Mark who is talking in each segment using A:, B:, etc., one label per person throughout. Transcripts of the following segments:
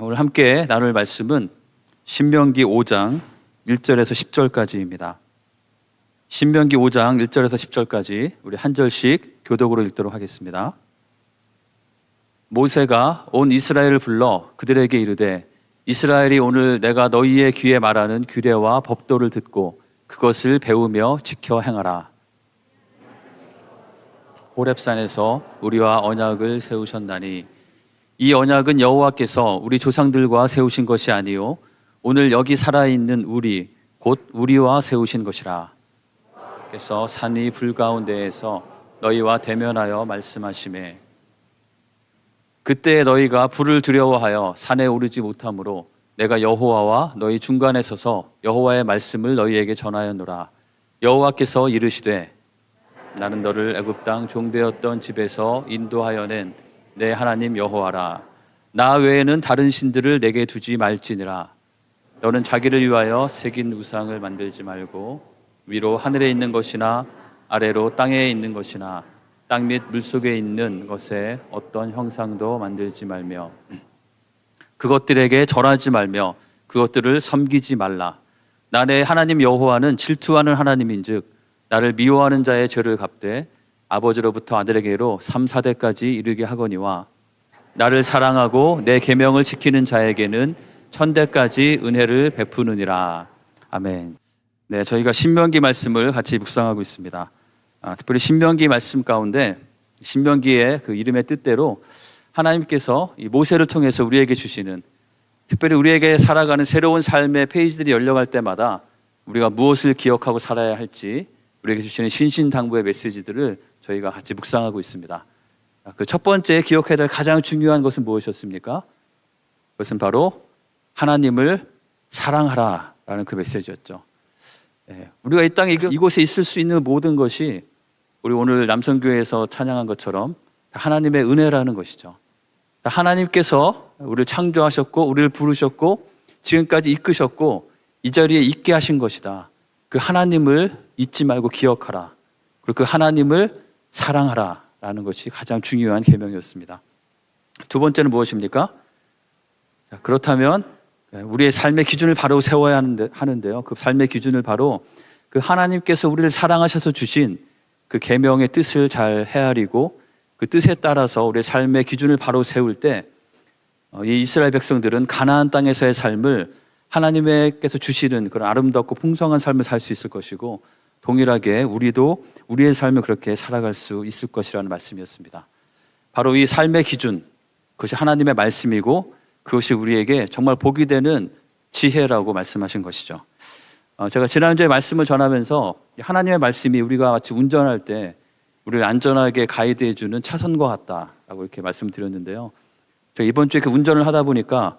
A: 오늘 함께 나눌 말씀은 신명기 5장 1절에서 10절까지입니다. 신명기 5장 1절에서 10절까지 우리 한 절씩 교독으로 읽도록 하겠습니다. 모세가 온 이스라엘을 불러 그들에게 이르되 이스라엘이 오늘 내가 너희의 귀에 말하는 규례와 법도를 듣고 그것을 배우며 지켜 행하라. 호렙산에서 우리와 언약을 세우셨나니 이 언약은 여호와께서 우리 조상들과 세우신 것이 아니요 오늘 여기 살아있는 우리 곧 우리와 세우신 것이라. 그래서 산 위 불 가운데에서 너희와 대면하여 말씀하시매 그때 너희가 불을 두려워하여 산에 오르지 못하므로 내가 여호와와 너희 중간에 서서 여호와의 말씀을 너희에게 전하였노라. 여호와께서 이르시되 나는 너를 애굽 땅 종되었던 집에서 인도하여 낸 내 하나님 여호와라. 나 외에는 다른 신들을 내게 두지 말지니라. 너는 자기를 위하여 새긴 우상을 만들지 말고 위로 하늘에 있는 것이나 아래로 땅에 있는 것이나 땅 및 물속에 있는 것에 어떤 형상도 만들지 말며 그것들에게 절하지 말며 그것들을 섬기지 말라. 나 내 하나님 여호와는 질투하는 하나님인즉 나를 미워하는 자의 죄를 갚되 아버지로부터 아들에게로 3, 4대까지 이르게 하거니와 나를 사랑하고 내 계명을 지키는 자에게는 1000대까지 은혜를 베푸느니라. 아멘. 네, 저희가 신명기 말씀을 같이 묵상하고 있습니다. 특별히 신명기 말씀 가운데 신명기의 그 이름의 뜻대로 하나님께서 이 모세를 통해서 우리에게 주시는, 특별히 우리에게 살아가는 새로운 삶의 페이지들이 열려갈 때마다 우리가 무엇을 기억하고 살아야 할지 우리에게 주시는 신신당부의 메시지들을 저희가 같이 묵상하고 있습니다. 그 첫 번째 기억해야 될 가장 중요한 것은 무엇이었습니까? 그것은 바로 하나님을 사랑하라라는 그 메시지였죠. 우리가 이 땅에 이곳에 있을 수 있는 모든 것이 우리 오늘 남성교회에서 찬양한 것처럼 하나님의 은혜라는 것이죠. 하나님께서 우리를 창조하셨고 우리를 부르셨고 지금까지 이끄셨고 이 자리에 있게 하신 것이다. 그 하나님을 잊지 말고 기억하라. 그리고 그 하나님을 사랑하라 라는 것이 가장 중요한 계명이었습니다. 두 번째는 무엇입니까? 그렇다면 우리의 삶의 기준을 바로 세워야 하는데요. 그 삶의 기준을 바로 그 하나님께서 우리를 사랑하셔서 주신 그 계명의 뜻을 잘 헤아리고 그 뜻에 따라서 우리의 삶의 기준을 바로 세울 때 이 이스라엘 백성들은 가나안 땅에서의 삶을 하나님께서 주시는 그런 아름답고 풍성한 삶을 살 수 있을 것이고 동일하게 우리도 우리의 삶을 그렇게 살아갈 수 있을 것이라는 말씀이었습니다. 바로 이 삶의 기준, 그것이 하나님의 말씀이고 그것이 우리에게 정말 복이 되는 지혜라고 말씀하신 것이죠. 제가 지난주에 말씀을 전하면서 하나님의 말씀이 우리가 마치 운전할 때 우리를 안전하게 가이드해주는 차선과 같다라고 이렇게 말씀드렸는데요. 제가 이번 주에 그 운전을 하다 보니까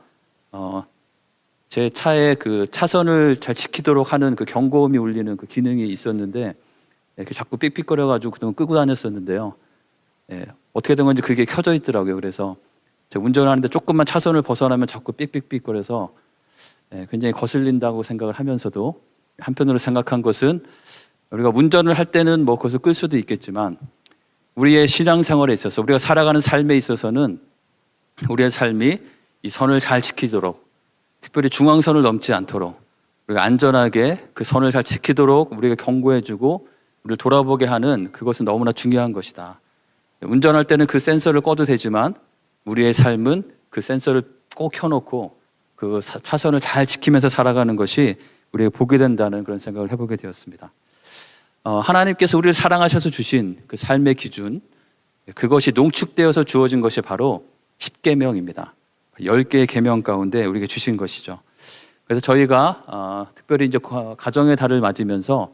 A: 제 차에 그 차선을 잘 지키도록 하는 그 경고음이 울리는 그 기능이 있었는데 이렇게 자꾸 삑삑거려가지고 그동안 끄고 다녔었는데요. 어떻게 된 건지 그게 켜져 있더라고요. 그래서 제가 운전하는데 조금만 차선을 벗어나면 자꾸 삑삑삑거려서 굉장히 거슬린다고 생각을 하면서도 한편으로 생각한 것은 우리가 운전을 할 때는 뭐 그것을 끌 수도 있겠지만 우리의 신앙생활에 있어서 우리가 살아가는 삶에 있어서는 우리의 삶이 이 선을 잘 지키도록 특별히 중앙선을 넘지 않도록 우리가 안전하게 그 선을 잘 지키도록 우리가 경고해주고 우리를 돌아보게 하는 그것은 너무나 중요한 것이다. 운전할 때는 그 센서를 꺼도 되지만 우리의 삶은 그 센서를 꼭 켜놓고 그 차선을 잘 지키면서 살아가는 것이 우리에게 복이 된다는 그런 생각을 해보게 되었습니다. 하나님께서 우리를 사랑하셔서 주신 그 삶의 기준, 그것이 농축되어서 주어진 것이 바로 10계명입니다. 10개의 계명 가운데 우리에게 주신 것이죠. 그래서 저희가 특별히 이제 가정의 달을 맞으면서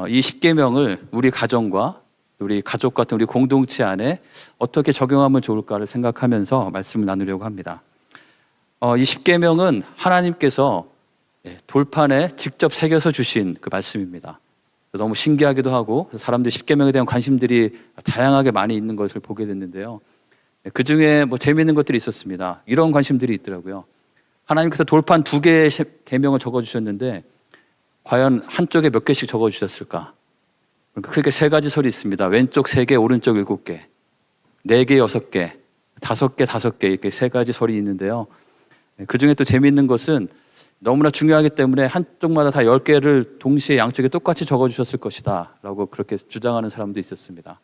A: 이 10계명을 우리 가정과 우리 가족 같은 우리 공동체 안에 어떻게 적용하면 좋을까를 생각하면서 말씀을 나누려고 합니다. 이 10계명은 하나님께서 돌판에 직접 새겨서 주신 그 말씀입니다. 너무 신기하기도 하고 사람들이 10계명에 대한 관심들이 다양하게 많이 있는 것을 보게 됐는데요. 그 중에 뭐 재미있는 것들이 있었습니다. 이런 관심들이 있더라고요. 하나님께서 돌판 2개의 계명을 적어주셨는데 과연 한쪽에 몇 개씩 적어주셨을까? 크게 3가지 설이 있습니다. 왼쪽 3개, 오른쪽 7개, 4개, 6개, 5개, 5개 이렇게 3가지 설이 있는데요. 그 중에 또 재미있는 것은 너무나 중요하기 때문에 한쪽마다 다 10개를 동시에 양쪽에 똑같이 적어주셨을 것이다 라고 그렇게 주장하는 사람도 있었습니다.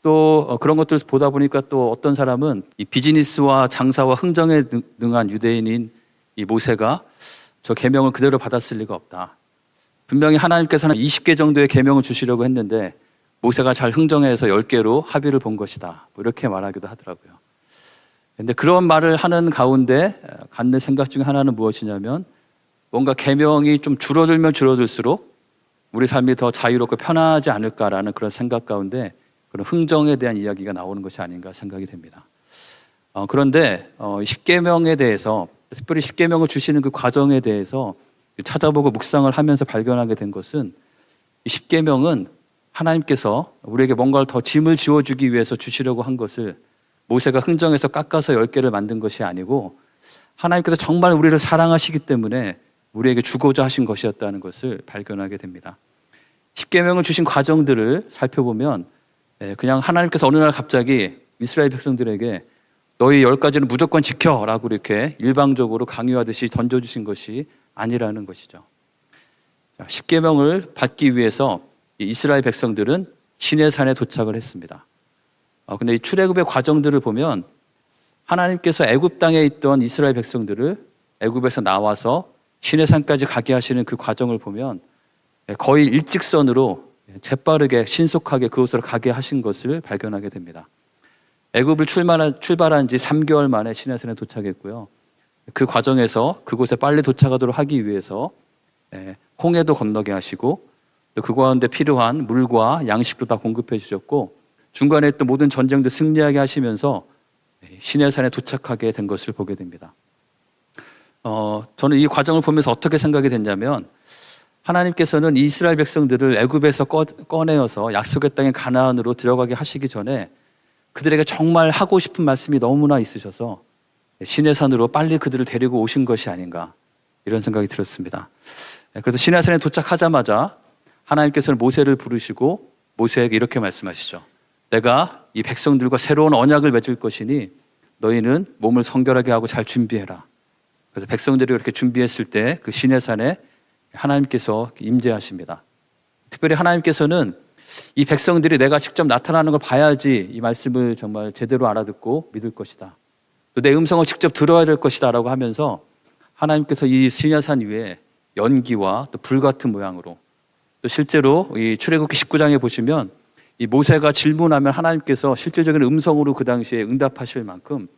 A: 또 그런 것들 보다 보니까 또 어떤 사람은 이 비즈니스와 장사와 흥정에 능한 유대인인 이 모세가 저 계명을 그대로 받았을 리가 없다. 분명히 하나님께서는 20개 정도의 계명을 주시려고 했는데 모세가 잘 흥정해서 10개로 합의를 본 것이다. 뭐 이렇게 말하기도 하더라고요. 근데 그런 말을 하는 가운데 갖는 생각 중에 하나는 무엇이냐면 뭔가 계명이 좀 줄어들면 줄어들수록 우리 삶이 더 자유롭고 편하지 않을까라는 그런 생각 가운데 그런 흥정에 대한 이야기가 나오는 것이 아닌가 생각이 됩니다. 그런데 10계명에 대해서 특별히 10계명을 주시는 그 과정에 대해서 찾아보고 묵상을 하면서 발견하게 된 것은 이 10계명은 하나님께서 우리에게 뭔가를 더 짐을 지워주기 위해서 주시려고 한 것을 모세가 흥정해서 깎아서 10개를 만든 것이 아니고 하나님께서 정말 우리를 사랑하시기 때문에 우리에게 주고자 하신 것이었다는 것을 발견하게 됩니다. 10계명을 주신 과정들을 살펴보면 그냥 하나님께서 어느 날 갑자기 이스라엘 백성들에게 너희 10가지는 무조건 지켜라고 이렇게 일방적으로 강요하듯이 던져주신 것이 아니라는 것이죠. 10계명을 받기 위해서 이스라엘 백성들은 시내산에 도착을 했습니다. 근데 이 출애굽의 과정들을 보면 하나님께서 애굽 땅에 있던 이스라엘 백성들을 애굽에서 나와서 시내산까지 가게 하시는 그 과정을 보면 거의 일직선으로 재빠르게 신속하게 그곳으로 가게 하신 것을 발견하게 됩니다. 애굽을 출발한 지 3개월 만에 시내산에 도착했고요. 그 과정에서 그곳에 빨리 도착하도록 하기 위해서 홍해도 건너게 하시고 그 가운데 필요한 물과 양식도 다 공급해 주셨고 중간에 또 모든 전쟁도 승리하게 하시면서 시내산에 도착하게 된 것을 보게 됩니다. 저는 이 과정을 보면서 어떻게 생각이 됐냐면 하나님께서는 이스라엘 백성들을 애굽에서 꺼내어서 약속의 땅에 가나안으로 들어가게 하시기 전에 그들에게 정말 하고 싶은 말씀이 너무나 있으셔서 시내산으로 빨리 그들을 데리고 오신 것이 아닌가 이런 생각이 들었습니다. 그래서 시내산에 도착하자마자 하나님께서는 모세를 부르시고 모세에게 이렇게 말씀하시죠. 내가 이 백성들과 새로운 언약을 맺을 것이니 너희는 몸을 성결하게 하고 잘 준비해라. 그래서 백성들이 이렇게 준비했을 때 그 시내산에 하나님께서 임재하십니다. 특별히 하나님께서는 이 백성들이 내가 직접 나타나는 걸 봐야지 이 말씀을 정말 제대로 알아듣고 믿을 것이다. 또 내 음성을 직접 들어야 될 것이다 라고 하면서 하나님께서 이 시내산 위에 연기와 또 불 같은 모양으로 또 실제로 이 출애굽기 19장에 보시면 이 모세가 질문하면 하나님께서 실질적인 음성으로 그 당시에 응답하실 만큼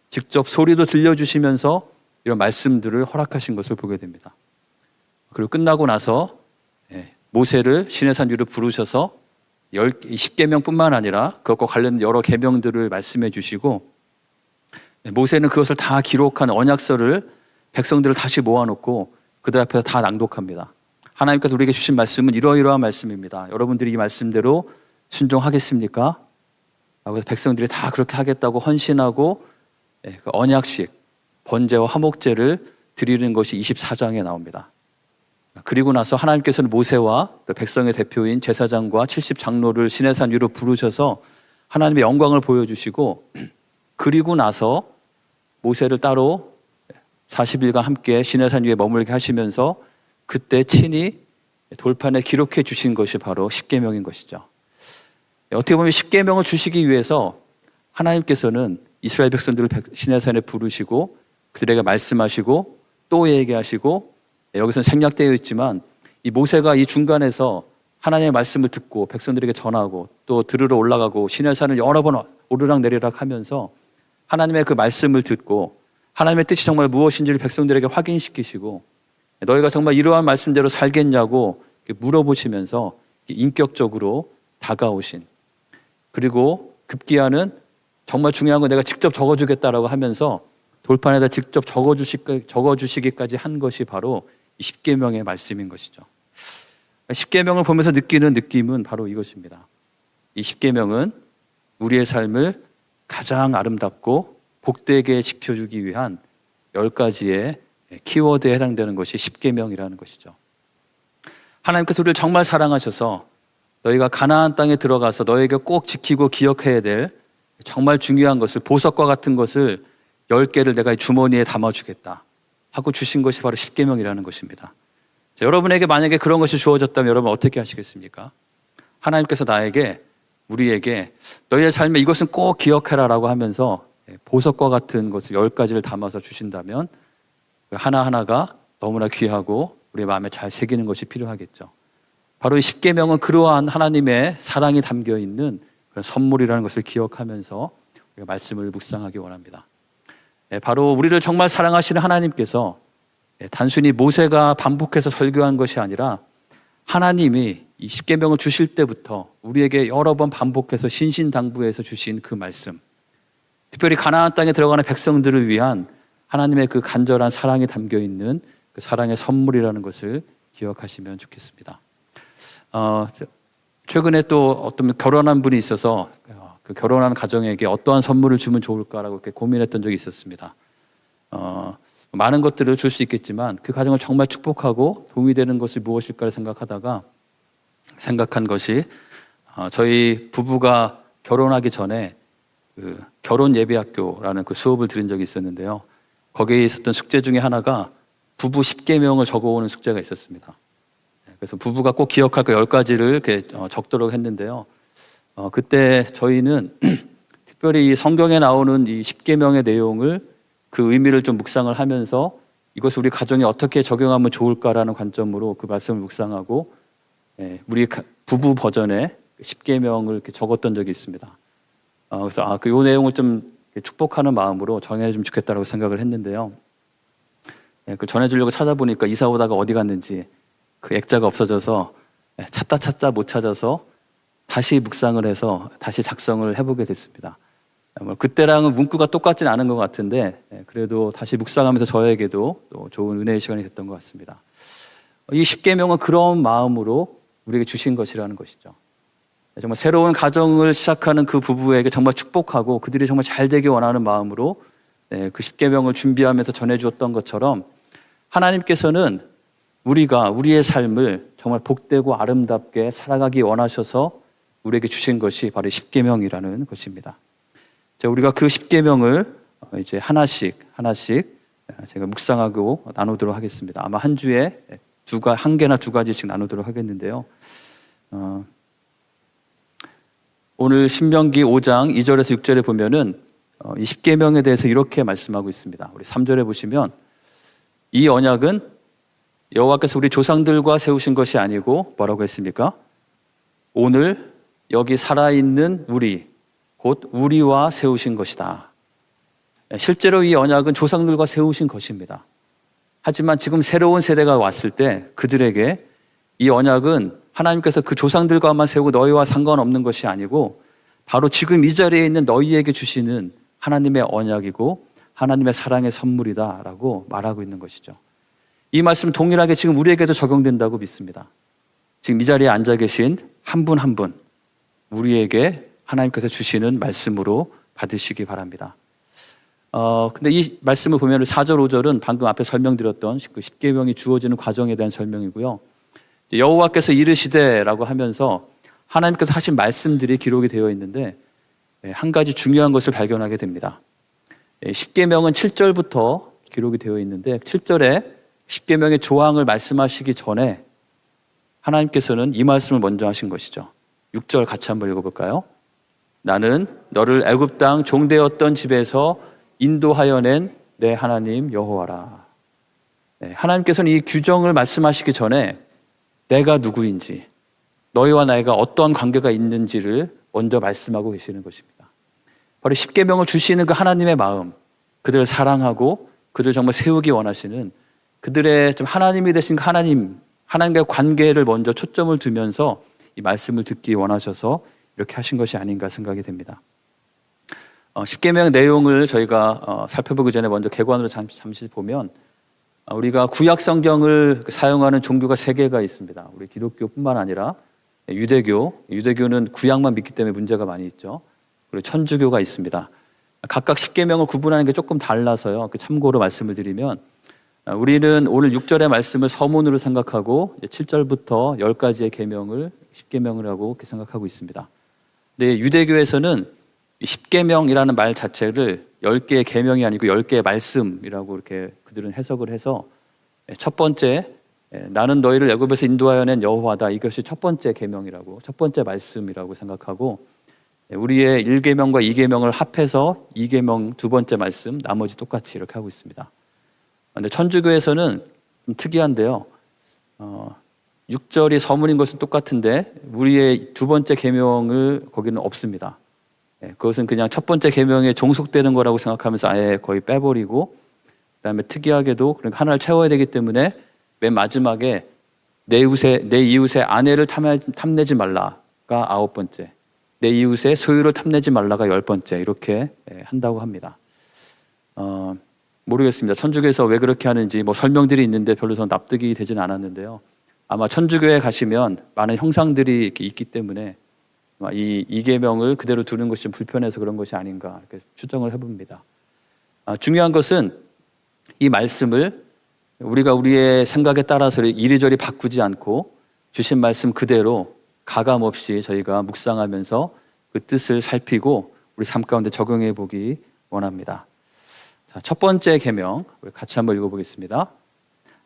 A: 직접 소리도 들려주시면서 이런 말씀들을 허락하신 것을 보게 됩니다. 그리고 끝나고 나서 모세를 시내산 위로 부르셔서 10계명뿐만 아니라 그것과 관련된 여러 계명들을 말씀해 주시고 모세는 그것을 다 기록한 언약서를 백성들을 다시 모아놓고 그들 앞에서 다 낭독합니다. 하나님께서 우리에게 주신 말씀은 이러이러한 말씀입니다. 여러분들이 이 말씀대로 순종하겠습니까? 그래서 백성들이 다 그렇게 하겠다고 헌신하고 그 언약식, 번제와 화목제를 드리는 것이 24장에 나옵니다. 그리고 나서 하나님께서는 모세와 백성의 대표인 제사장과 70장로를 시내산 위로 부르셔서 하나님의 영광을 보여주시고 그리고 나서 모세를 따로 40일간 함께 시내산 위에 머물게 하시면서 그때 친히 돌판에 기록해 주신 것이 바로 10계명인 것이죠. 어떻게 보면 10계명을 주시기 위해서 하나님께서는 이스라엘 백성들을 시내산에 부르시고 그들에게 말씀하시고 또 얘기하시고 여기서는 생략되어 있지만 이 모세가 이 중간에서 하나님의 말씀을 듣고 백성들에게 전하고 또 들으러 올라가고 시내산을 여러 번 오르락내리락 하면서 하나님의 그 말씀을 듣고 하나님의 뜻이 정말 무엇인지를 백성들에게 확인시키시고 너희가 정말 이러한 말씀대로 살겠냐고 물어보시면서 인격적으로 다가오신 그리고 급기야는 정말 중요한 건 내가 직접 적어주겠다라고 하면서 돌판에다 직접 적어주시기까지 한 것이 바로 이 10계명의 말씀인 것이죠. 10계명을 보면서 느끼는 느낌은 바로 이것입니다. 이 10계명은 우리의 삶을 가장 아름답고 복되게 지켜주기 위한 10가지의 키워드에 해당되는 것이 10계명이라는 것이죠. 하나님께서 우리를 정말 사랑하셔서 너희가 가나안 땅에 들어가서 너에게 꼭 지키고 기억해야 될 정말 중요한 것을 보석과 같은 것을 10개를 내가 주머니에 담아주겠다 하고 주신 것이 바로 십계명이라는 것입니다. 자, 여러분에게 만약에 그런 것이 주어졌다면 여러분 어떻게 하시겠습니까? 하나님께서 나에게, 우리에게 너희의 삶에 이것은 꼭 기억해라 라고 하면서 보석과 같은 것을 10가지를 담아서 주신다면 하나하나가 너무나 귀하고 우리의 마음에 잘 새기는 것이 필요하겠죠. 바로 이 십계명은 그러한 하나님의 사랑이 담겨 있는 그런 선물이라는 것을 기억하면서 우리가 말씀을 묵상하기 원합니다. 바로 우리를 정말 사랑하시는 하나님께서 단순히 모세가 반복해서 설교한 것이 아니라 하나님이 이 십계명을 주실 때부터 우리에게 여러 번 반복해서 신신당부해서 주신 그 말씀, 특별히 가나안 땅에 들어가는 백성들을 위한 하나님의 그 간절한 사랑이 담겨 있는 그 사랑의 선물이라는 것을 기억하시면 좋겠습니다. 최근에 또 어떤 결혼한 분이 있어서 그 결혼한 가정에게 어떠한 선물을 주면 좋을까라고 이렇게 고민했던 적이 있었습니다. 많은 것들을 줄 수 있겠지만 그 가정을 정말 축복하고 도움이 되는 것이 무엇일까를 생각한 것이 저희 부부가 결혼하기 전에 그 결혼 예배학교라는 그 수업을 들은 적이 있었는데요. 거기에 있었던 숙제 중에 하나가 부부 10계명을 적어오는 숙제가 있었습니다. 그래서 부부가 꼭 기억할 그 10가지를 이렇게 적도록 했는데요. 그때 저희는 특별히 성경에 나오는 이 10계명의 내용을 그 의미를 좀 묵상을 하면서 이것을 우리 가정에 어떻게 적용하면 좋을까라는 관점으로 그 말씀을 묵상하고 우리 부부 버전의 10계명을 이렇게 적었던 적이 있습니다. 그래서 그 요 내용을 좀 축복하는 마음으로 전해주면 좋겠다라고 생각을 했는데요. 그 전해주려고 찾아보니까 이사 오다가 어디 갔는지 그 액자가 없어져서 찾다 못 찾아서 다시 묵상을 해서 다시 작성을 해보게 됐습니다. 그때랑은 문구가 똑같지는 않은 것 같은데 그래도 다시 묵상하면서 저에게도 또 좋은 은혜의 시간이 됐던 것 같습니다. 이 십계명은 그런 마음으로 우리에게 주신 것이라는 것이죠. 정말 새로운 가정을 시작하는 그 부부에게 정말 축복하고 그들이 정말 잘 되길 원하는 마음으로 그 십계명을 준비하면서 전해주었던 것처럼 하나님께서는 우리의 삶을 정말 복되고 아름답게 살아가기 원하셔서 우리에게 주신 것이 바로 십계명이라는 것입니다. 우리가 그 십계명을 이제 하나씩 제가 묵상하고 나누도록 하겠습니다. 아마 한 주에 한 개나 두 가지씩 나누도록 하겠는데요. 오늘 신명기 5장 2절에서 6절에 보면은 이 십계명에 대해서 이렇게 말씀하고 있습니다. 우리 3절에 보시면 이 언약은 여호와께서 우리 조상들과 세우신 것이 아니고 뭐라고 했습니까? 오늘 여기 살아있는 우리, 곧 우리와 세우신 것이다. 실제로 이 언약은 조상들과 세우신 것입니다. 하지만 지금 새로운 세대가 왔을 때 그들에게 이 언약은 하나님께서 그 조상들과만 세우고 너희와 상관없는 것이 아니고 바로 지금 이 자리에 있는 너희에게 주시는 하나님의 언약이고 하나님의 사랑의 선물이다라고 말하고 있는 것이죠. 이 말씀 동일하게 지금 우리에게도 적용된다고 믿습니다. 지금 이 자리에 앉아 계신 한 분 한 분 우리에게 하나님께서 주시는 말씀으로 받으시기 바랍니다. 근데 이 말씀을 보면 4절, 5절은 방금 앞에 설명드렸던 그 십계명이 주어지는 과정에 대한 설명이고요. 여호와께서 이르시되라고 하면서 하나님께서 하신 말씀들이 기록이 되어 있는데 한 가지 중요한 것을 발견하게 됩니다. 십계명은 7절부터 기록이 되어 있는데 7절에 십계명의 조항을 말씀하시기 전에 하나님께서는 이 말씀을 먼저 하신 것이죠. 6절 같이 한번 읽어볼까요? 나는 너를 애굽 땅 종되었던 집에서 인도하여 낸 내 하나님 여호와라. 하나님께서는 이 규정을 말씀하시기 전에 내가 누구인지, 너희와 나이가 어떤 관계가 있는지를 먼저 말씀하고 계시는 것입니다. 바로 십계명을 주시는 그 하나님의 마음, 그들을 사랑하고 그들을 정말 세우기 원하시는 그들의 좀 하나님이 되신 하나님과의 관계를 먼저 초점을 두면서 이 말씀을 듣기 원하셔서 이렇게 하신 것이 아닌가 생각이 됩니다. 십계명 내용을 저희가 살펴보기 전에 먼저 개관으로 잠시 보면 우리가 구약 성경을 사용하는 종교가 3개가 있습니다. 우리 기독교뿐만 아니라 유대교는 구약만 믿기 때문에 문제가 많이 있죠. 그리고 천주교가 있습니다. 각각 십계명을 구분하는 게 조금 달라서요. 참고로 말씀을 드리면 우리는 오늘 6절의 말씀을 서문으로 생각하고 7절부터 10가지의 계명을 십계명이라고 이렇게 생각하고 있습니다. 근데 유대교에서는 십계명이라는 말 자체를 10개의 계명이 아니고 10개의 말씀이라고 이렇게 그들은 해석을 해서 첫 번째, 나는 너희를 애굽에서 인도하여 낸 여호와다. 이것이 첫 번째 계명이라고, 첫 번째 말씀이라고 생각하고, 우리의 1계명과 2계명을 합해서 2계명 두 번째 말씀, 나머지 똑같이 이렇게 하고 있습니다. 근데 천주교에서는 좀 특이한데요. 6절이 서문인 것은 똑같은데 우리의 두 번째 계명을 거기는 없습니다. 그것은 그냥 첫 번째 계명에 종속되는 거라고 생각하면서 아예 거의 빼버리고, 그다음에 특이하게도 그러니까 하나를 채워야 되기 때문에 맨 마지막에 내 이웃의 아내를 탐내지 말라가 9번째, 내 이웃의 소유를 탐내지 말라가 10번째, 이렇게 한다고 합니다. 모르겠습니다. 천주교에서 왜 그렇게 하는지 뭐 설명들이 있는데 별로 저는 납득이 되진 않았는데요. 아마 천주교에 가시면 많은 형상들이 이렇게 있기 때문에 이 계명을 그대로 두는 것이 좀 불편해서 그런 것이 아닌가 이렇게 추정을 해봅니다. 중요한 것은 이 말씀을 우리가 우리의 생각에 따라서 이리저리 바꾸지 않고 주신 말씀 그대로 가감 없이 저희가 묵상하면서 그 뜻을 살피고 우리 삶 가운데 적용해 보기 원합니다. 자, 첫 번째 계명 우리 같이 한번 읽어보겠습니다.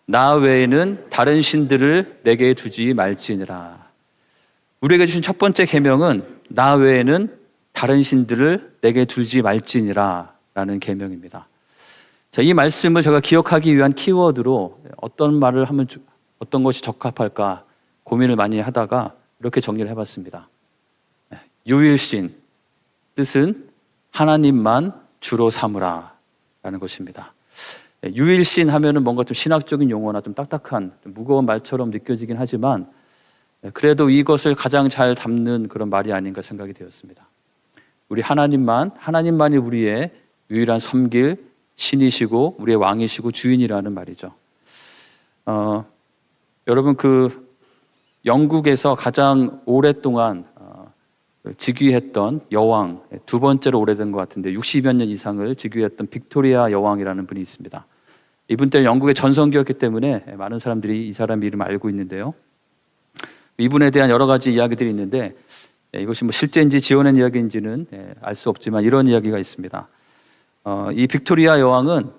A: 나 외에는 다른 신들을 내게 두지 말지니라. 우리에게 주신 첫 번째 계명은 나 외에는 다른 신들을 내게 두지 말지니라 라는 계명입니다. 자, 이 말씀을 제가 기억하기 위한 키워드로 어떤 말을 하면 어떤 것이 적합할까 고민을 많이 하다가 이렇게 정리를 해봤습니다. 유일신, 뜻은 하나님만 주로 삼으라 라는 것입니다. 유일신 하면은 뭔가 좀 신학적인 용어나 좀 딱딱한 좀 무거운 말처럼 느껴지긴 하지만 그래도 이것을 가장 잘 담는 그런 말이 아닌가 생각이 되었습니다. 우리 하나님만이 우리의 유일한 섬길 신이시고 우리의 왕이시고 주인이라는 말이죠. 여러분 그 영국에서 가장 오랫동안 즉위했던 여왕, 두 번째로 오래된 것 같은데 60여 년 이상을 즉위했던 빅토리아 여왕이라는 분이 있습니다. 이분 때는 영국의 전성기였기 때문에 많은 사람들이 이 사람 이름 알고 있는데요. 이분에 대한 여러 가지 이야기들이 있는데 이것이 뭐 실제인지 지어낸 이야기인지는 알 수 없지만 이런 이야기가 있습니다. 이 빅토리아 여왕은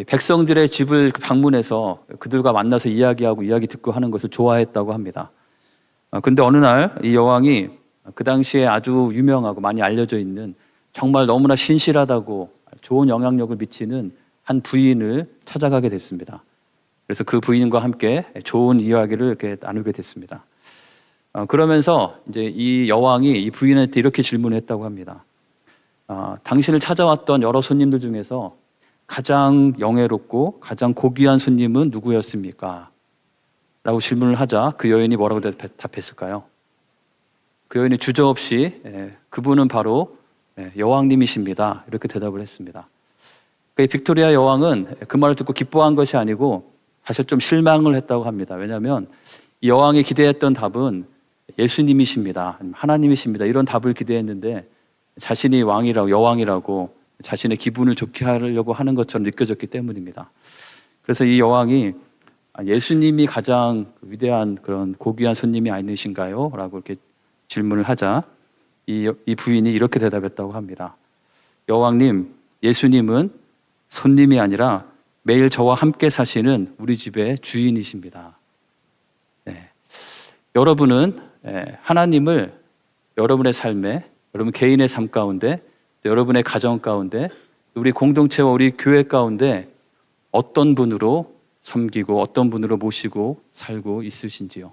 A: 백성들의 집을 방문해서 그들과 만나서 이야기하고 이야기 듣고 하는 것을 좋아했다고 합니다. 근데 어느 날 이 여왕이 그 당시에 아주 유명하고 많이 알려져 있는 정말 너무나 신실하다고 좋은 영향력을 미치는 한 부인을 찾아가게 됐습니다. 그래서 그 부인과 함께 좋은 이야기를 이렇게 나누게 됐습니다. 그러면서 이제 이 여왕이 이 부인한테 이렇게 질문했다고 합니다. 당신을 찾아왔던 여러 손님들 중에서 가장 영예롭고 가장 고귀한 손님은 누구였습니까? 라고 질문을 하자 그 여인이 뭐라고 답했을까요? 그 여인이 주저없이 그분은 바로 여왕님이십니다. 이렇게 대답을 했습니다. 이 빅토리아 여왕은 그 말을 듣고 기뻐한 것이 아니고 사실 좀 실망을 했다고 합니다. 왜냐하면 이 여왕이 기대했던 답은 예수님이십니다. 하나님이십니다. 이런 답을 기대했는데 자신이 여왕이라고 자신의 기분을 좋게 하려고 하는 것처럼 느껴졌기 때문입니다. 그래서 이 여왕이 예수님이 가장 위대한 그런 고귀한 손님이 아니신가요? 라고 이렇게 질문을 하자 이 부인이 이렇게 대답했다고 합니다. 여왕님, 예수님은 손님이 아니라 매일 저와 함께 사시는 우리 집의 주인이십니다. 여러분은 하나님을 여러분의 삶에, 여러분 개인의 삶 가운데, 여러분의 가정 가운데, 우리 공동체와 우리 교회 가운데 어떤 분으로 섬기고 어떤 분으로 모시고 살고 있으신지요?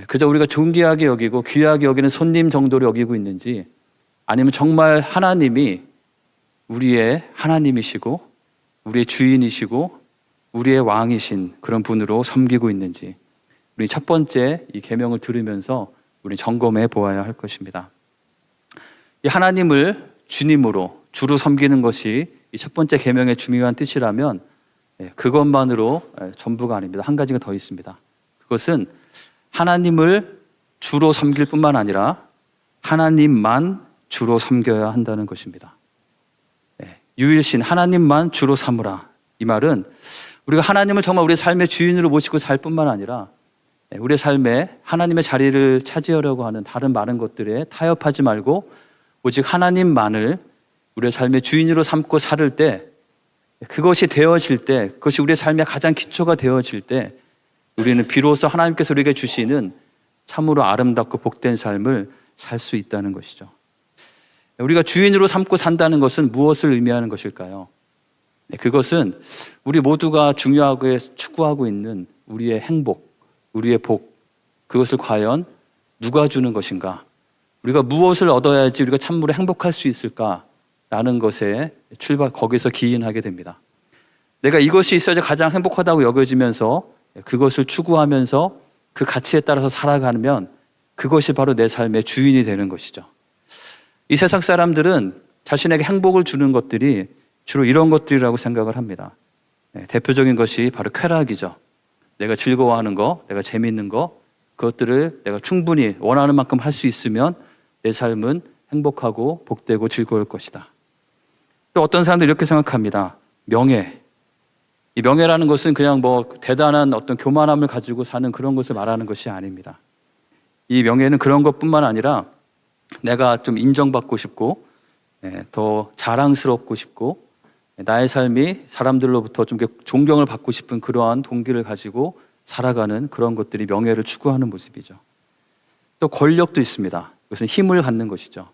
A: 그저 우리가 존귀하게 여기고 귀하게 여기는 손님 정도로 여기고 있는지, 아니면 정말 하나님이 우리의 하나님이시고 우리의 주인이시고 우리의 왕이신 그런 분으로 섬기고 있는지, 우리 첫 번째 이 계명을 들으면서 우리 점검해 보아야 할 것입니다. 이 하나님을 주님으로 주로 섬기는 것이 이 첫 번째 계명의 중요한 뜻이라면 그것만으로 전부가 아닙니다. 한 가지가 더 있습니다. 그것은 하나님을 주로 섬길 뿐만 아니라 하나님만 주로 섬겨야 한다는 것입니다. 유일신 하나님만 주로 삼으라. 이 말은 우리가 하나님을 정말 우리의 삶의 주인으로 모시고 살 뿐만 아니라 우리의 삶에 하나님의 자리를 차지하려고 하는 다른 많은 것들에 타협하지 말고 오직 하나님만을 우리의 삶의 주인으로 삼고 살을 때, 그것이 되어질 때, 그것이 우리의 삶의 가장 기초가 되어질 때 우리는 비로소 하나님께서 우리에게 주시는 참으로 아름답고 복된 삶을 살 수 있다는 것이죠. 우리가 주인으로 삼고 산다는 것은 무엇을 의미하는 것일까요? 그것은 우리 모두가 중요하게 추구하고 있는 우리의 행복, 우리의 복, 그것을 과연 누가 주는 것인가? 우리가 무엇을 얻어야지 우리가 참으로 행복할 수 있을까라는 것에 거기서 기인하게 됩니다. 내가 이것이 있어야지 가장 행복하다고 여겨지면서 그것을 추구하면서 그 가치에 따라서 살아가면 그것이 바로 내 삶의 주인이 되는 것이죠. 이 세상 사람들은 자신에게 행복을 주는 것들이 주로 이런 것들이라고 생각을 합니다. 대표적인 것이 바로 쾌락이죠. 내가 즐거워하는 거, 내가 재미있는 거, 그것들을 내가 충분히 원하는 만큼 할 수 있으면 내 삶은 행복하고 복되고 즐거울 것이다. 또 어떤 사람들이 이렇게 생각합니다. 명예. 이 명예라는 것은 그냥 뭐 대단한 어떤 교만함을 가지고 사는 그런 것을 말하는 것이 아닙니다. 이 명예는 그런 것뿐만 아니라 내가 좀 인정받고 싶고 더 자랑스럽고 싶고 나의 삶이 사람들로부터 좀 존경을 받고 싶은 그러한 동기를 가지고 살아가는 그런 것들이 명예를 추구하는 모습이죠. 또 권력도 있습니다. 이것은 힘을 갖는 것이죠.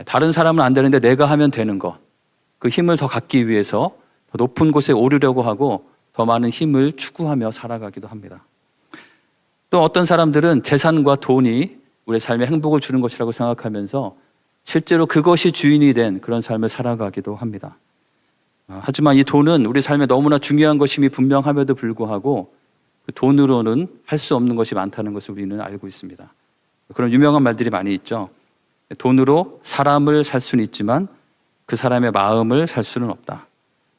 A: 다른 사람은 안 되는데 내가 하면 되는 것, 그 힘을 더 갖기 위해서 더 높은 곳에 오르려고 하고 더 많은 힘을 추구하며 살아가기도 합니다. 또 어떤 사람들은 재산과 돈이 우리의 삶에 행복을 주는 것이라고 생각하면서 실제로 그것이 주인이 된 그런 삶을 살아가기도 합니다. 하지만 이 돈은 우리 삶에 너무나 중요한 것임이 분명함에도 불구하고 그 돈으로는 할 수 없는 것이 많다는 것을 우리는 알고 있습니다. 그런 유명한 말들이 많이 있죠. 돈으로 사람을 살 수는 있지만 그 사람의 마음을 살 수는 없다.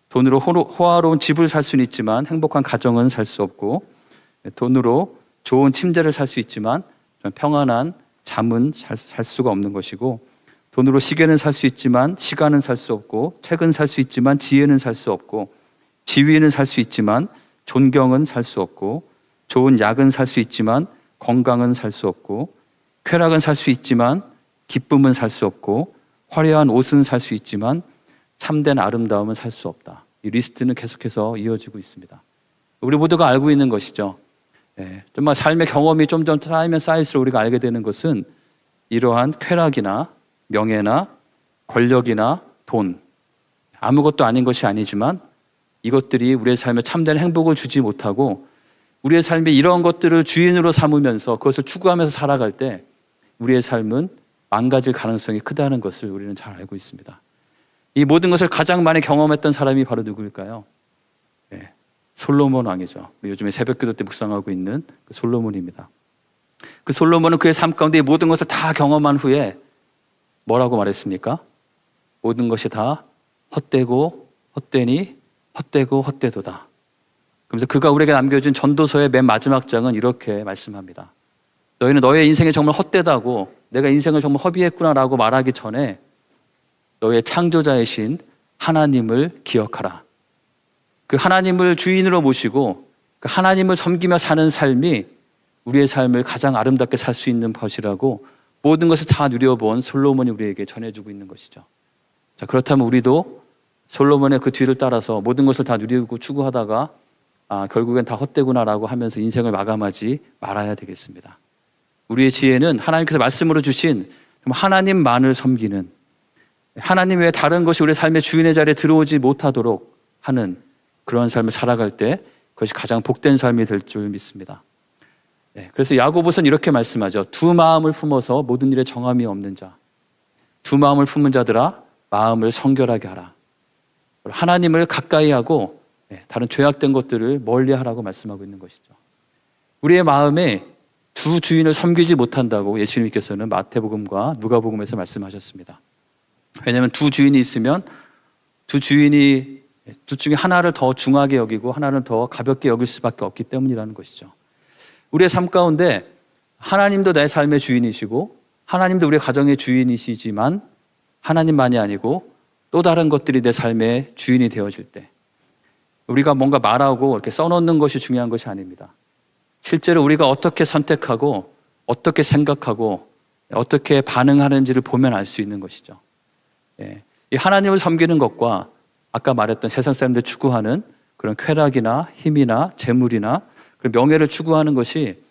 A: 돈으로 호화로운 집을 살 수는 있지만 행복한 가정은 살 수 없고, 돈으로 좋은 침대를 살 수 있지만 평안한 잠은 살 수가 없는 것이고, 돈으로 시계는 살 수 있지만 시간은 살 수 없고, 책은 살 수 있지만 지혜는 살 수 없고, 지위는 살 수 있지만 존경은 살 수 없고, 좋은 약은 살 수 있지만 건강은 살 수 없고, 쾌락은 살 수 있지만 기쁨은 살 수 없고, 화려한 옷은 살 수 있지만 참된 아름다움은 살 수 없다. 이 리스트는 계속해서 이어지고 있습니다. 우리 모두가 알고 있는 것이죠. 정말 삶의 경험이 점점 쌓이면 쌓일수록 우리가 알게 되는 것은 이러한 쾌락이나 명예나 권력이나 돈, 아무것도 아닌 것이 아니지만 이것들이 우리의 삶에 참된 행복을 주지 못하고 우리의 삶에 이런 것들을 주인으로 삼으면서 그것을 추구하면서 살아갈 때 우리의 삶은 망가질 가능성이 크다는 것을 우리는 잘 알고 있습니다. 이 모든 것을 가장 많이 경험했던 사람이 바로 누구일까요? 솔로몬 왕이죠. 요즘에 새벽기도 때 묵상하고 있는 그 솔로몬입니다. 그 솔로몬은 그의 삶 가운데 모든 것을 다 경험한 후에 뭐라고 말했습니까? 모든 것이 다 헛되고 헛되니 헛되고 헛되도다. 그러면서 그가 우리에게 남겨준 전도서의 맨 마지막 장은 이렇게 말씀합니다. 너희는 너의 인생이 정말 헛되다고, 내가 인생을 정말 허비했구나라고 말하기 전에 너의 창조자이신 하나님을 기억하라. 그 하나님을 주인으로 모시고 그 하나님을 섬기며 사는 삶이 우리의 삶을 가장 아름답게 살 수 있는 것이라고 모든 것을 다 누려본 솔로몬이 우리에게 전해주고 있는 것이죠. 자, 그렇다면 우리도 솔로몬의 그 뒤를 따라서 모든 것을 다 누리고 추구하다가 결국엔 다 헛되구나라고 하면서 인생을 마감하지 말아야 되겠습니다. 우리의 지혜는 하나님께서 말씀으로 주신 하나님만을 섬기는, 하나님 외에 다른 것이 우리의 삶의 주인의 자리에 들어오지 못하도록 하는 그런 삶을 살아갈 때 그것이 가장 복된 삶이 될 줄 믿습니다. 그래서 야고보서는 이렇게 말씀하죠. 두 마음을 품어서 모든 일에 정함이 없는 자, 두 마음을 품은 자들아 마음을 성결하게 하라. 하나님을 가까이 하고 다른 죄악된 것들을 멀리 하라고 말씀하고 있는 것이죠. 우리의 마음에 두 주인을 섬기지 못한다고 예수님께서는 마태복음과 누가복음에서 말씀하셨습니다. 왜냐하면 두 주인이 있으면 둘 중에 하나를 더 중하게 여기고 하나는 더 가볍게 여길 수밖에 없기 때문이라는 것이죠. 우리의 삶 가운데 하나님도 내 삶의 주인이시고 하나님도 우리의 가정의 주인이시지만 하나님만이 아니고 또 다른 것들이 내 삶의 주인이 되어질 때 우리가 뭔가 말하고 이렇게 써놓는 것이 중요한 것이 아닙니다. 실제로 우리가 어떻게 선택하고 어떻게 생각하고 어떻게 반응하는지를 보면 알 수 있는 것이죠. 이 하나님을 섬기는 것과 아까 말했던 세상 사람들 추구하는 그런 쾌락이나 힘이나 재물이나 그런 명예를 추구하는 것이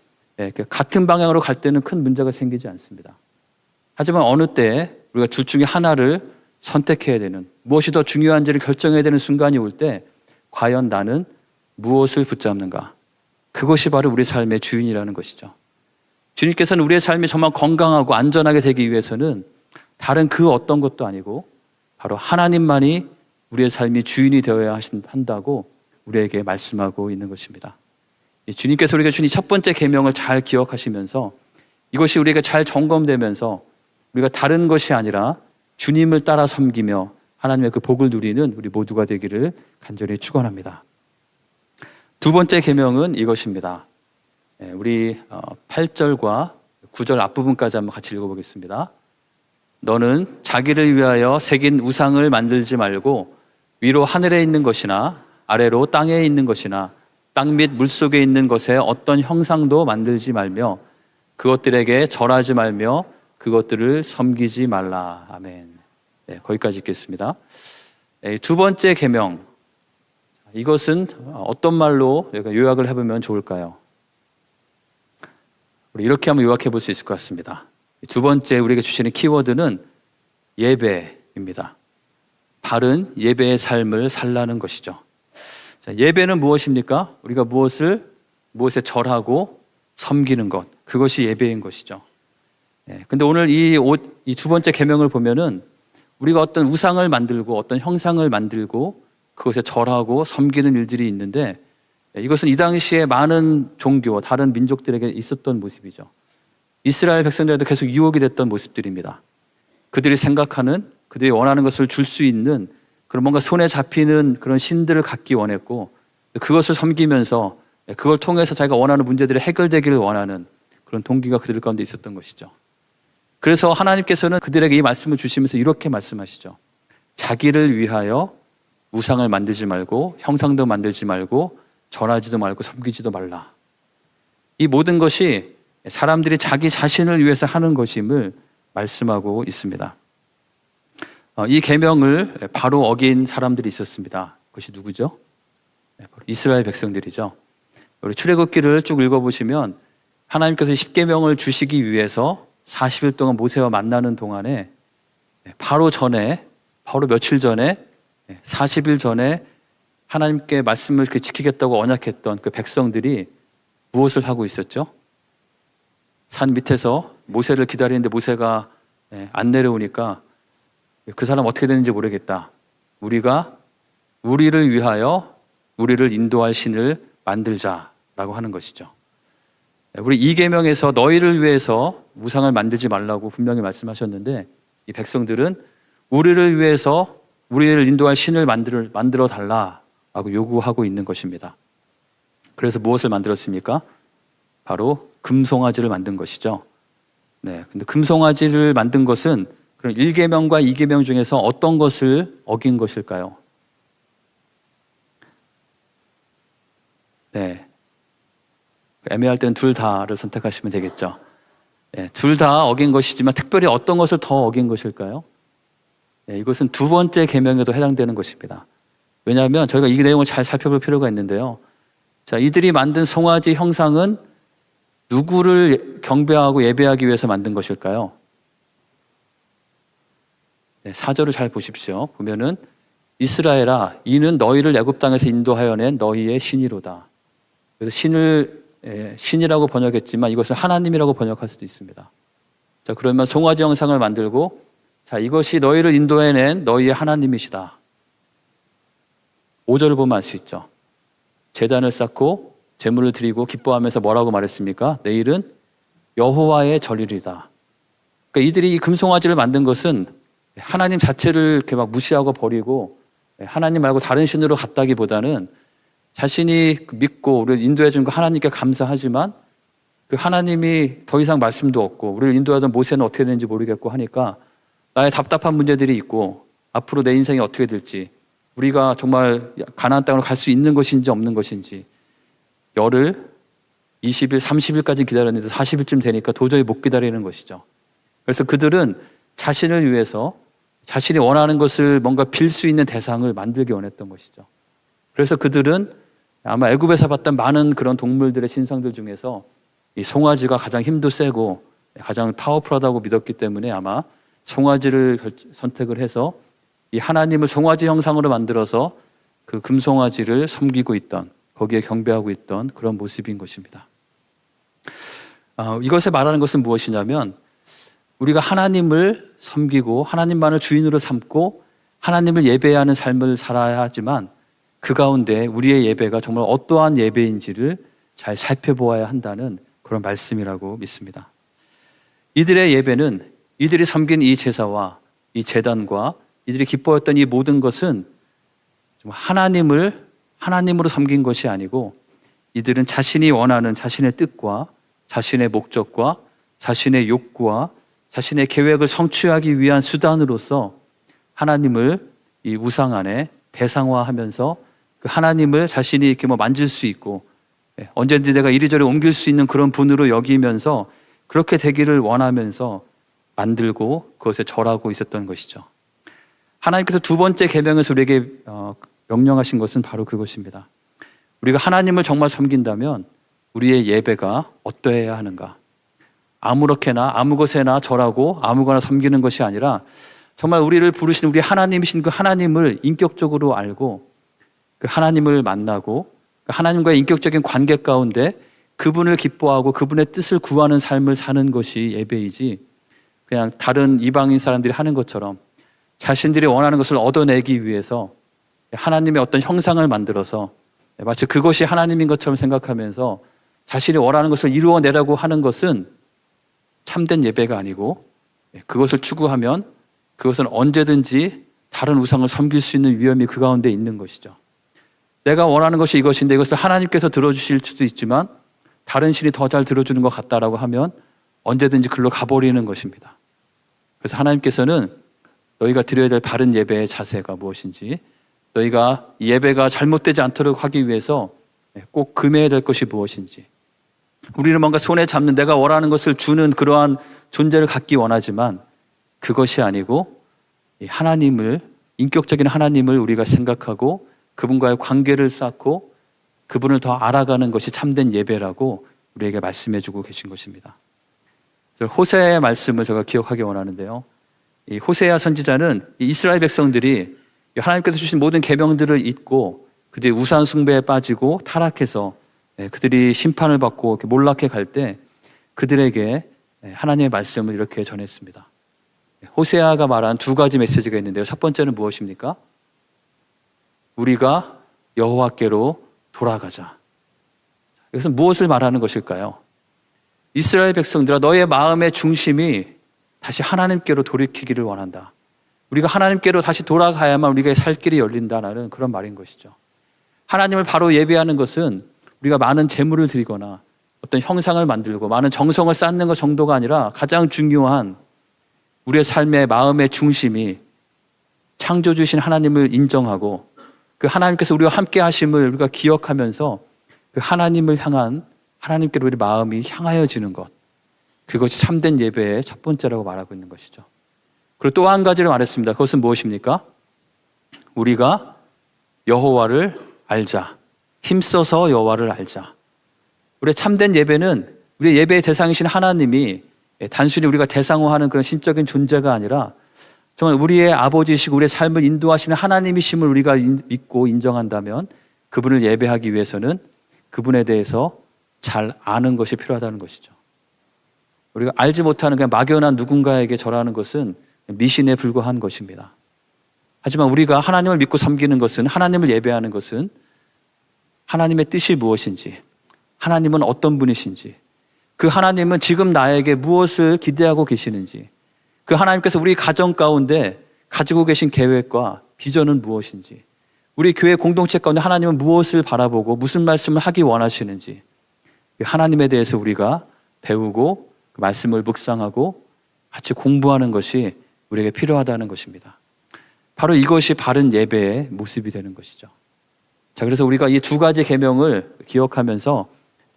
A: 같은 방향으로 갈 때는 큰 문제가 생기지 않습니다. 하지만 어느 때 우리가 둘 중에 하나를 선택해야 되는, 무엇이 더 중요한지를 결정해야 되는 순간이 올 때 과연 나는 무엇을 붙잡는가? 그것이 바로 우리 삶의 주인이라는 것이죠. 주님께서는 우리의 삶이 정말 건강하고 안전하게 되기 위해서는 다른 그 어떤 것도 아니고 바로 하나님만이 우리의 삶이 주인이 되어야 한다고 우리에게 말씀하고 있는 것입니다. 주님께서 우리에게 주신 첫 번째 계명을 잘 기억하시면서 이것이 우리에게 잘 점검되면서 우리가 다른 것이 아니라 주님을 따라 섬기며 하나님의 그 복을 누리는 우리 모두가 되기를 간절히 축원합니다. 두 번째 계명은 이것입니다. 우리 8절과 9절 앞부분까지 한번 같이 읽어보겠습니다. 너는 자기를 위하여 새긴 우상을 만들지 말고 위로 하늘에 있는 것이나 아래로 땅에 있는 것이나 땅 및 물속에 있는 것에 어떤 형상도 만들지 말며 그것들에게 절하지 말며 그것들을 섬기지 말라. 아멘. 네, 거기까지 읽겠습니다. 두 번째 계명, 이것은 어떤 말로 요약을 해보면 좋을까요? 우리 이렇게 한번 요약해 볼 수 있을 것 같습니다. 두 번째 우리에게 주시는 키워드는 예배입니다. 바른 예배의 삶을 살라는 것이죠. 자, 예배는 무엇입니까? 우리가 무엇에 절하고 섬기는 것, 그것이 예배인 것이죠. 근데 오늘 이 두 번째 계명을 보면은 우리가 어떤 우상을 만들고 어떤 형상을 만들고 그것에 절하고 섬기는 일들이 있는데 이것은 이 당시에 많은 종교, 다른 민족들에게 있었던 모습이죠. 이스라엘 백성들에도 계속 유혹이 됐던 모습들입니다. 그들이 생각하는, 그들이 원하는 것을 줄 수 있는 그런 뭔가 손에 잡히는 그런 신들을 갖기 원했고 그것을 섬기면서 그걸 통해서 자기가 원하는 문제들이 해결되기를 원하는 그런 동기가 그들 가운데 있었던 것이죠. 그래서 하나님께서는 그들에게 이 말씀을 주시면서 이렇게 말씀하시죠. 자기를 위하여 우상을 만들지 말고 형상도 만들지 말고 절하지도 말고 섬기지도 말라. 이 모든 것이 사람들이 자기 자신을 위해서 하는 것임을 말씀하고 있습니다. 이 계명을 바로 어긴 사람들이 있었습니다. 그것이 누구죠? 바로 이스라엘 백성들이죠. 우리 출애굽기를 쭉 읽어보시면 하나님께서 10계명을 주시기 위해서 40일 동안 모세와 만나는 동안에 바로 며칠 전에 40일 전에 하나님께 말씀을 지키겠다고 언약했던 그 백성들이 무엇을 하고 있었죠? 산 밑에서 모세를 기다리는데 모세가 안 내려오니까 그 사람 어떻게 되는지 모르겠다. 우리가 우리를 위하여 우리를 인도할 신을 만들자라고 하는 것이죠. 우리 이 계명에서 너희를 위해서 우상을 만들지 말라고 분명히 말씀하셨는데 이 백성들은 우리를 위해서 우리를 인도할 신을 만들어 달라라고 요구하고 있는 것입니다. 그래서 무엇을 만들었습니까? 바로 금송아지를 만든 것이죠. 네, 근데 금송아지를 만든 것은 그럼 1계명과 2계명 중에서 어떤 것을 어긴 것일까요? 네, 애매할 때는 둘 다를 선택하시면 되겠죠. 네, 둘 다 어긴 것이지만 특별히 어떤 것을 더 어긴 것일까요? 네, 이것은 두 번째 계명에도 해당되는 것입니다. 왜냐하면 저희가 이 내용을 잘 살펴볼 필요가 있는데요. 자, 이들이 만든 송아지 형상은 누구를 경배하고 예배하기 위해서 만든 것일까요? 네, 4절을 잘 보십시오. 보면은 이스라엘아, 이는 너희를 애굽 땅에서 인도하여 낸 너희의 신이로다. 그래서 신이라고 번역했지만 이것을 하나님이라고 번역할 수도 있습니다. 자, 그러면 송아지 형상을 만들고 자, 이것이 너희를 인도해낸 너희의 하나님이시다. 5절을 보면 알 수 있죠. 제단을 쌓고 제물을 드리고 기뻐하면서 뭐라고 말했습니까? 내일은 여호와의 절일이다. 그러니까 이들이 이 금송아지를 만든 것은 하나님 자체를 이렇게 막 무시하고 버리고 하나님 말고 다른 신으로 갔다기보다는 자신이 믿고 우리를 인도해 준 거 하나님께 감사하지만 그 하나님이 더 이상 말씀도 없고 우리를 인도하던 모세는 어떻게 되는지 모르겠고 하니까 나의 답답한 문제들이 있고 앞으로 내 인생이 어떻게 될지 우리가 정말 가나안 땅으로 갈 수 있는 것인지 없는 것인지 열흘, 20일, 30일까지 기다렸는데 40일쯤 되니까 도저히 못 기다리는 것이죠. 그래서 그들은 자신을 위해서 자신이 원하는 것을 뭔가 빌 수 있는 대상을 만들기 원했던 것이죠. 그래서 그들은 아마 애굽에서 봤던 많은 그런 동물들의 신상들 중에서 이 송아지가 가장 힘도 세고 가장 파워풀하다고 믿었기 때문에 아마 송아지를 선택을 해서 이 하나님을 송아지 형상으로 만들어서 그 금송아지를 섬기고 있던, 거기에 경배하고 있던 그런 모습인 것입니다. 이것에 말하는 것은 무엇이냐면 우리가 하나님을 섬기고 하나님만을 주인으로 삼고 하나님을 예배하는 삶을 살아야 하지만 그 가운데 우리의 예배가 정말 어떠한 예배인지를 잘 살펴보아야 한다는 그런 말씀이라고 믿습니다. 이들의 예배는 이들이 섬긴 이 제사와 이 제단과 이들이 기뻐했던 이 모든 것은 하나님으로 섬긴 것이 아니고 이들은 자신이 원하는 자신의 뜻과 자신의 목적과 자신의 욕구와 자신의 계획을 성취하기 위한 수단으로서 하나님을 이 우상 안에 대상화하면서 그 하나님을 자신이 이렇게 만질 수 있고 언제든지 내가 이리저리 옮길 수 있는 그런 분으로 여기면서 그렇게 되기를 원하면서 만들고 그것에 절하고 있었던 것이죠. 하나님께서 두 번째 계명에서 우리에게 명령하신 것은 바로 그것입니다. 우리가 하나님을 정말 섬긴다면 우리의 예배가 어떠해야 하는가? 아무렇게나 아무 것에나 절하고 아무거나 섬기는 것이 아니라 정말 우리를 부르신 우리 하나님이신 그 하나님을 인격적으로 알고 그 하나님을 만나고 그 하나님과의 인격적인 관계 가운데 그분을 기뻐하고 그분의 뜻을 구하는 삶을 사는 것이 예배이지, 그냥 다른 이방인 사람들이 하는 것처럼 자신들이 원하는 것을 얻어내기 위해서 하나님의 어떤 형상을 만들어서 마치 그것이 하나님인 것처럼 생각하면서 자신이 원하는 것을 이루어내려고 하는 것은 참된 예배가 아니고, 그것을 추구하면 그것은 언제든지 다른 우상을 섬길 수 있는 위험이 그 가운데 있는 것이죠. 내가 원하는 것이 이것인데 이것을 하나님께서 들어주실 수도 있지만 다른 신이 더 잘 들어주는 것 같다라고 하면 언제든지 글로 가버리는 것입니다. 그래서 하나님께서는 너희가 드려야 될 바른 예배의 자세가 무엇인지, 너희가 이 예배가 잘못되지 않도록 하기 위해서 꼭 금해야 될 것이 무엇인지, 우리는 뭔가 손에 잡는 내가 원하는 것을 주는 그러한 존재를 갖기 원하지만 그것이 아니고 하나님을, 인격적인 하나님을 우리가 생각하고 그분과의 관계를 쌓고 그분을 더 알아가는 것이 참된 예배라고 우리에게 말씀해 주고 계신 것입니다. 호세아의 말씀을 제가 기억하기 원하는데요. 이 호세아 선지자는 이스라엘 백성들이 하나님께서 주신 모든 계명들을 잊고 그들이 우상 숭배에 빠지고 타락해서 그들이 심판을 받고 몰락해 갈 때 그들에게 하나님의 말씀을 이렇게 전했습니다. 호세아가 말한 두 가지 메시지가 있는데요. 첫 번째는 무엇입니까? 우리가 여호와께로 돌아가자. 이것은 무엇을 말하는 것일까요? 이스라엘 백성들아, 너의 마음의 중심이 다시 하나님께로 돌이키기를 원한다. 우리가 하나님께로 다시 돌아가야만 우리가 살 길이 열린다는 그런 말인 것이죠. 하나님을 바로 예배하는 것은 우리가 많은 재물을 드리거나 어떤 형상을 만들고 많은 정성을 쌓는 것 정도가 아니라 가장 중요한 우리의 삶의 마음의 중심이 창조주신 하나님을 인정하고 그 하나님께서 우리와 함께 하심을 우리가 기억하면서 그 하나님을 향한, 하나님께로 우리 마음이 향하여지는 것, 그것이 참된 예배의 첫 번째라고 말하고 있는 것이죠. 그리고 또 한 가지를 말했습니다. 그것은 무엇입니까? 우리가 여호와를 알자. 힘써서 여호와를 알자. 우리의 참된 예배는 우리의 예배의 대상이신 하나님이 단순히 우리가 대상화하는 그런 신적인 존재가 아니라 정말 우리의 아버지이시고 우리의 삶을 인도하시는 하나님이심을 우리가 믿고 인정한다면 그분을 예배하기 위해서는 그분에 대해서 잘 아는 것이 필요하다는 것이죠. 우리가 알지 못하는 그냥 막연한 누군가에게 절하는 것은 미신에 불과한 것입니다. 하지만 우리가 하나님을 믿고 섬기는 것은, 하나님을 예배하는 것은 하나님의 뜻이 무엇인지, 하나님은 어떤 분이신지, 그 하나님은 지금 나에게 무엇을 기대하고 계시는지, 그 하나님께서 우리 가정 가운데 가지고 계신 계획과 비전은 무엇인지, 우리 교회 공동체 가운데 하나님은 무엇을 바라보고 무슨 말씀을 하기 원하시는지, 하나님에 대해서 우리가 배우고 그 말씀을 묵상하고 같이 공부하는 것이 우리에게 필요하다는 것입니다. 바로 이것이 바른 예배의 모습이 되는 것이죠. 자, 그래서 우리가 이 두 가지 계명을 기억하면서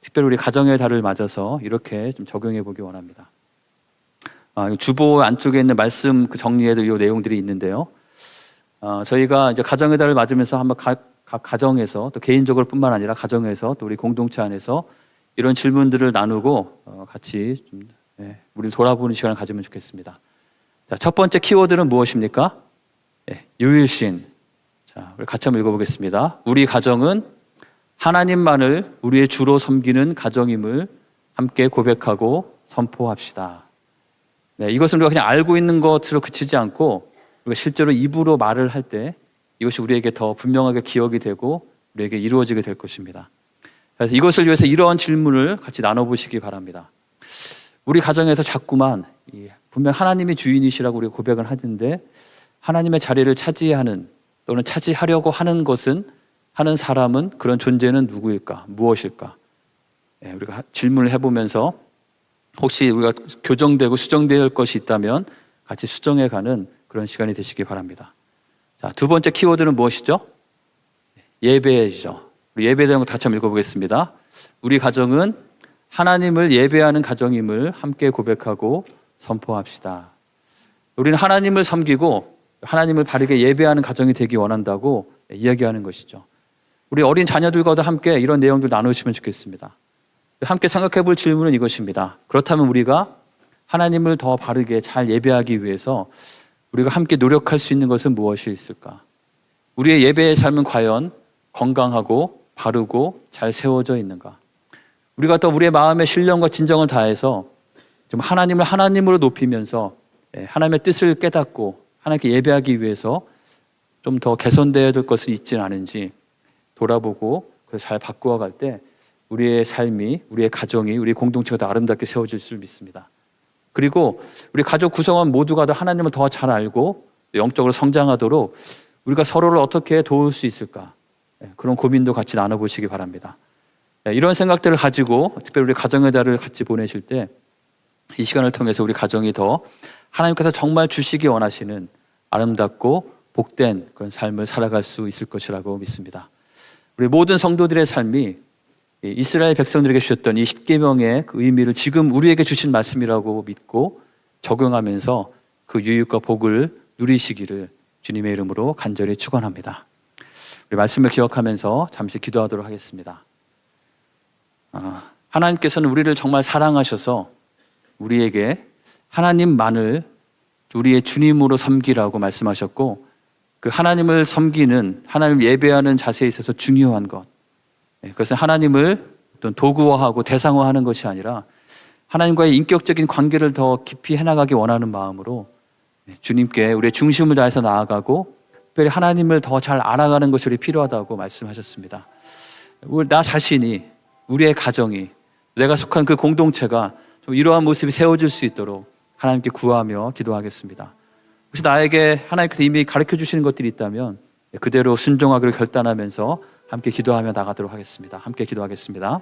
A: 특별히 우리 가정의 달을 맞아서 이렇게 좀 적용해 보기 원합니다. 주보 안쪽에 있는 말씀 그 정리에도 이 내용들이 있는데요. 저희가 이제 가정의 달을 맞으면서 한번 각 가정에서 또 개인적으로 뿐만 아니라 가정에서 또 우리 공동체 안에서 이런 질문들을 나누고 같이 좀 우리를 돌아보는 시간을 가지면 좋겠습니다. 자, 첫 번째 키워드는 무엇입니까? 유일신. 자, 우리 같이 한번 읽어보겠습니다. 우리 가정은 하나님만을 우리의 주로 섬기는 가정임을 함께 고백하고 선포합시다. 이것은 우리가 그냥 알고 있는 것으로 그치지 않고 우리가 실제로 입으로 말을 할 때 이것이 우리에게 더 분명하게 기억이 되고 우리에게 이루어지게 될 것입니다. 그래서 이것을 위해서 이러한 질문을 같이 나눠보시기 바랍니다. 우리 가정에서 자꾸만 분명 하나님이 주인이시라고 우리가 고백을 하는데 하나님의 자리를 차지하는 또는 차지하려고 하는 것은 하는 사람은 그런 존재는 누구일까? 무엇일까? 우리가 질문을 해보면서 혹시 우리가 교정되고 수정될 것이 있다면 같이 수정해가는 그런 시간이 되시기 바랍니다. 자, 두 번째 키워드는 무엇이죠? 예배이죠. 우리 예배에 대한 거 같이 한번 읽어보겠습니다. 우리 가정은 하나님을 예배하는 가정임을 함께 고백하고 선포합시다. 우리는 하나님을 섬기고 하나님을 바르게 예배하는 가정이 되기 원한다고 이야기하는 것이죠. 우리 어린 자녀들과도 함께 이런 내용들 나누시면 좋겠습니다. 함께 생각해 볼 질문은 이것입니다. 그렇다면 우리가 하나님을 더 바르게 잘 예배하기 위해서 우리가 함께 노력할 수 있는 것은 무엇이 있을까? 우리의 예배의 삶은 과연 건강하고 바르고 잘 세워져 있는가? 우리가 또 우리의 마음의 신령과 진정을 다해서 좀 하나님을 하나님으로 높이면서 하나님의 뜻을 깨닫고 하나님께 예배하기 위해서 좀 더 개선되어야 될 것은 있지는 않은지 돌아보고 그래서 잘 바꾸어 갈 때 우리의 삶이, 우리의 가정이, 우리 공동체가 더 아름답게 세워질 줄 믿습니다. 그리고 우리 가족 구성원 모두가 더 하나님을 더 잘 알고 영적으로 성장하도록 우리가 서로를 어떻게 도울 수 있을까? 그런 고민도 같이 나눠보시기 바랍니다. 이런 생각들을 가지고 특별히 우리 가정의 달을 같이 보내실 때 이 시간을 통해서 우리 가정이 더 하나님께서 정말 주시기 원하시는 아름답고 복된 그런 삶을 살아갈 수 있을 것이라고 믿습니다. 우리 모든 성도들의 삶이 이스라엘 백성들에게 주셨던 이 십계명의 그 의미를 지금 우리에게 주신 말씀이라고 믿고 적용하면서 그 유익과 복을 누리시기를 주님의 이름으로 간절히 축원합니다. 우리 말씀을 기억하면서 잠시 기도하도록 하겠습니다. 하나님께서는 우리를 정말 사랑하셔서 우리에게 하나님만을 우리의 주님으로 섬기라고 말씀하셨고 그 하나님을 섬기는 하나님을 예배하는 자세에 있어서 중요한 것 그것은 하나님을 어떤 도구화하고 대상화하는 것이 아니라 하나님과의 인격적인 관계를 더 깊이 해나가기 원하는 마음으로 주님께 우리의 중심을 다해서 나아가고 특별히 하나님을 더 잘 알아가는 것이 필요하다고 말씀하셨습니다. 나 자신이 우리의 가정이 내가 속한 그 공동체가 좀 이러한 모습이 세워질 수 있도록 하나님께 구하며 기도하겠습니다. 혹시 나에게 하나님께서 이미 가르쳐 주시는 것들이 있다면 그대로 순종하기로 결단하면서 함께 기도하며 나가도록 하겠습니다. 함께 기도하겠습니다.